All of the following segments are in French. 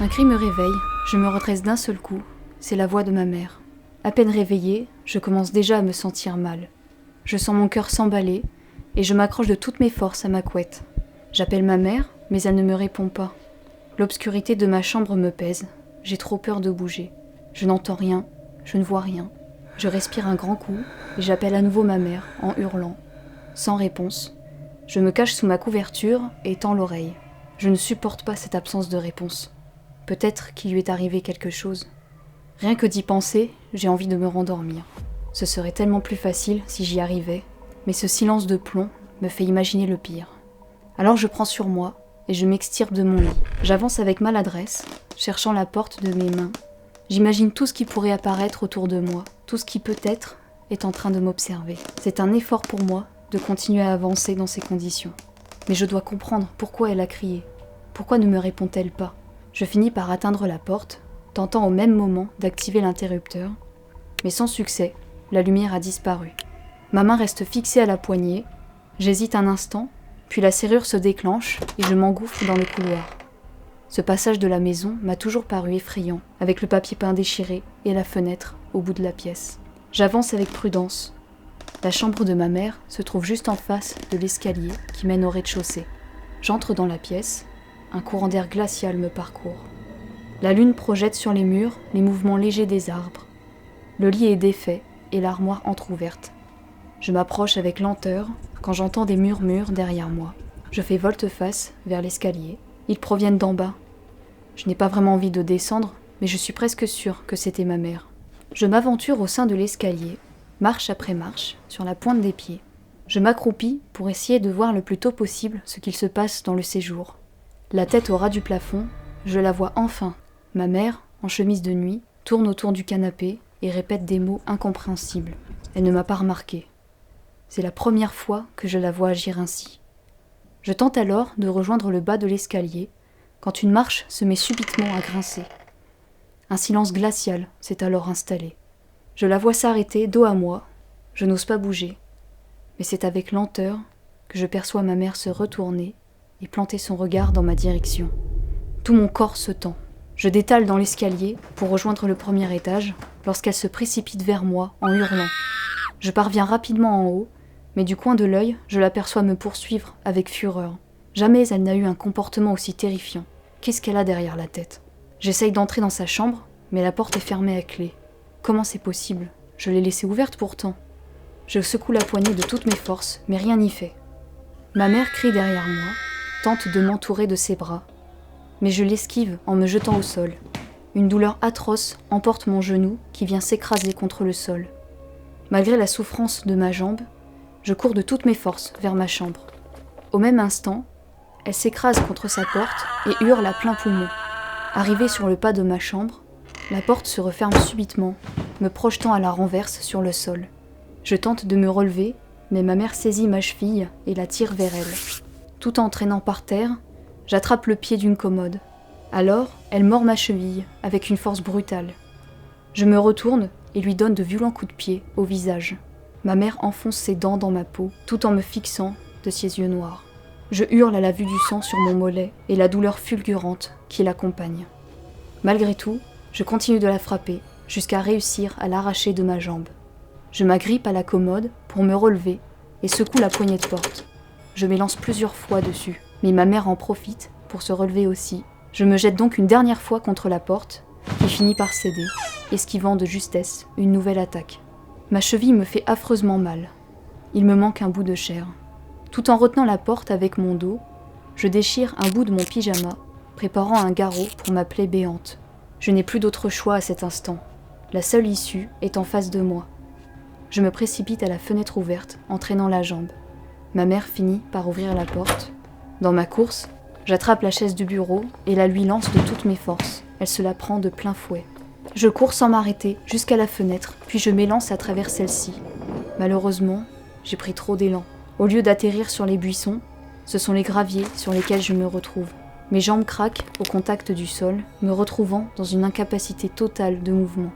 Un cri me réveille, je me redresse d'un seul coup, c'est la voix de ma mère. À peine réveillée, je commence déjà à me sentir mal. Je sens mon cœur s'emballer et je m'accroche de toutes mes forces à ma couette. J'appelle ma mère, mais elle ne me répond pas. L'obscurité de ma chambre me pèse, j'ai trop peur de bouger. Je n'entends rien, je ne vois rien. Je respire un grand coup et j'appelle à nouveau ma mère en hurlant. Sans réponse, je me cache sous ma couverture et tends l'oreille. Je ne supporte pas cette absence de réponse. Peut-être qu'il lui est arrivé quelque chose. Rien que d'y penser, j'ai envie de me rendormir. Ce serait tellement plus facile si j'y arrivais, mais ce silence de plomb me fait imaginer le pire. Alors je prends sur moi et je m'extirpe de mon lit. J'avance avec maladresse, cherchant la porte de mes mains. J'imagine tout ce qui pourrait apparaître autour de moi, tout ce qui peut-être est en train de m'observer. C'est un effort pour moi de continuer à avancer dans ces conditions. Mais je dois comprendre pourquoi elle a crié. Pourquoi ne me répond-elle pas ? Je finis par atteindre la porte, tentant au même moment d'activer l'interrupteur, mais sans succès, la lumière a disparu. Ma main reste fixée à la poignée, j'hésite un instant, puis la serrure se déclenche et je m'engouffre dans le couloir. Ce passage de la maison m'a toujours paru effrayant, avec le papier peint déchiré et la fenêtre au bout de la pièce. J'avance avec prudence. La chambre de ma mère se trouve juste en face de l'escalier qui mène au rez-de-chaussée. J'entre dans la pièce, un courant d'air glacial me parcourt. La lune projette sur les murs les mouvements légers des arbres. Le lit est défait et l'armoire entr'ouverte. Je m'approche avec lenteur quand j'entends des murmures derrière moi. Je fais volte-face vers l'escalier. Ils proviennent d'en bas. Je n'ai pas vraiment envie de descendre, mais je suis presque sûre que c'était ma mère. Je m'aventure au sein de l'escalier, marche après marche, sur la pointe des pieds. Je m'accroupis pour essayer de voir le plus tôt possible ce qu'il se passe dans le séjour. La tête au ras du plafond, je la vois enfin. Ma mère, en chemise de nuit, tourne autour du canapé et répète des mots incompréhensibles. Elle ne m'a pas remarqué. C'est la première fois que je la vois agir ainsi. Je tente alors de rejoindre le bas de l'escalier, quand une marche se met subitement à grincer. Un silence glacial s'est alors installé. Je la vois s'arrêter dos à moi, je n'ose pas bouger, mais c'est avec lenteur que je perçois ma mère se retourner et planter son regard dans ma direction. Tout mon corps se tend. Je détale dans l'escalier pour rejoindre le premier étage lorsqu'elle se précipite vers moi en hurlant. Je parviens rapidement en haut, mais du coin de l'œil, je l'aperçois me poursuivre avec fureur. Jamais elle n'a eu un comportement aussi terrifiant. Qu'est-ce qu'elle a derrière la tête ? J'essaye d'entrer dans sa chambre, mais la porte est fermée à clé. Comment c'est possible ? Je l'ai laissée ouverte pourtant. Je secoue la poignée de toutes mes forces, mais rien n'y fait. Ma mère crie derrière moi, tente de m'entourer de ses bras, mais je l'esquive en me jetant au sol. Une douleur atroce emporte mon genou qui vient s'écraser contre le sol. Malgré la souffrance de ma jambe, je cours de toutes mes forces vers ma chambre. Au même instant, elle s'écrase contre sa porte et hurle à plein poumon. Arrivée sur le pas de ma chambre, la porte se referme subitement, me projetant à la renverse sur le sol. Je tente de me relever, mais ma mère saisit ma cheville et la tire vers elle. Tout en traînant par terre, j'attrape le pied d'une commode. Alors, elle mord ma cheville avec une force brutale. Je me retourne et lui donne de violents coups de pied au visage. Ma mère enfonce ses dents dans ma peau, tout en me fixant de ses yeux noirs. Je hurle à la vue du sang sur mon mollet et la douleur fulgurante qui l'accompagne. Malgré tout, je continue de la frapper, jusqu'à réussir à l'arracher de ma jambe. Je m'agrippe à la commode pour me relever et secoue la poignée de porte. Je m'élance plusieurs fois dessus, mais ma mère en profite pour se relever aussi. Je me jette donc une dernière fois contre la porte, qui finit par céder, esquivant de justesse une nouvelle attaque. Ma cheville me fait affreusement mal. Il me manque un bout de chair. Tout en retenant la porte avec mon dos, je déchire un bout de mon pyjama, préparant un garrot pour ma plaie béante. Je n'ai plus d'autre choix à cet instant. La seule issue est en face de moi. Je me précipite à la fenêtre ouverte, en traînant la jambe. Ma mère finit par ouvrir la porte. Dans ma course, j'attrape la chaise du bureau et la lui lance de toutes mes forces. Elle se la prend de plein fouet. Je cours sans m'arrêter jusqu'à la fenêtre, puis je m'élance à travers celle-ci. Malheureusement, j'ai pris trop d'élan. Au lieu d'atterrir sur les buissons, ce sont les graviers sur lesquels je me retrouve. Mes jambes craquent au contact du sol, me retrouvant dans une incapacité totale de mouvement.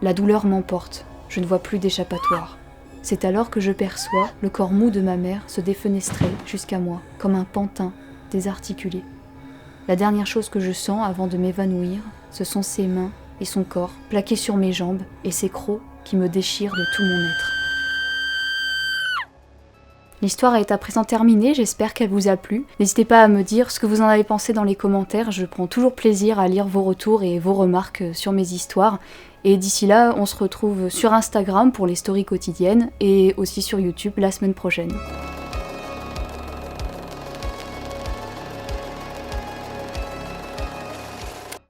La douleur m'emporte, je ne vois plus d'échappatoire. C'est alors que je perçois le corps mou de ma mère se défenestrer jusqu'à moi, comme un pantin désarticulé. La dernière chose que je sens avant de m'évanouir, ce sont ses mains et son corps plaqués sur mes jambes et ses crocs qui me déchirent de tout mon être. L'histoire est à présent terminée, j'espère qu'elle vous a plu. N'hésitez pas à me dire ce que vous en avez pensé dans les commentaires, je prends toujours plaisir à lire vos retours et vos remarques sur mes histoires. Et d'ici là, on se retrouve sur Instagram pour les stories quotidiennes et aussi sur YouTube la semaine prochaine.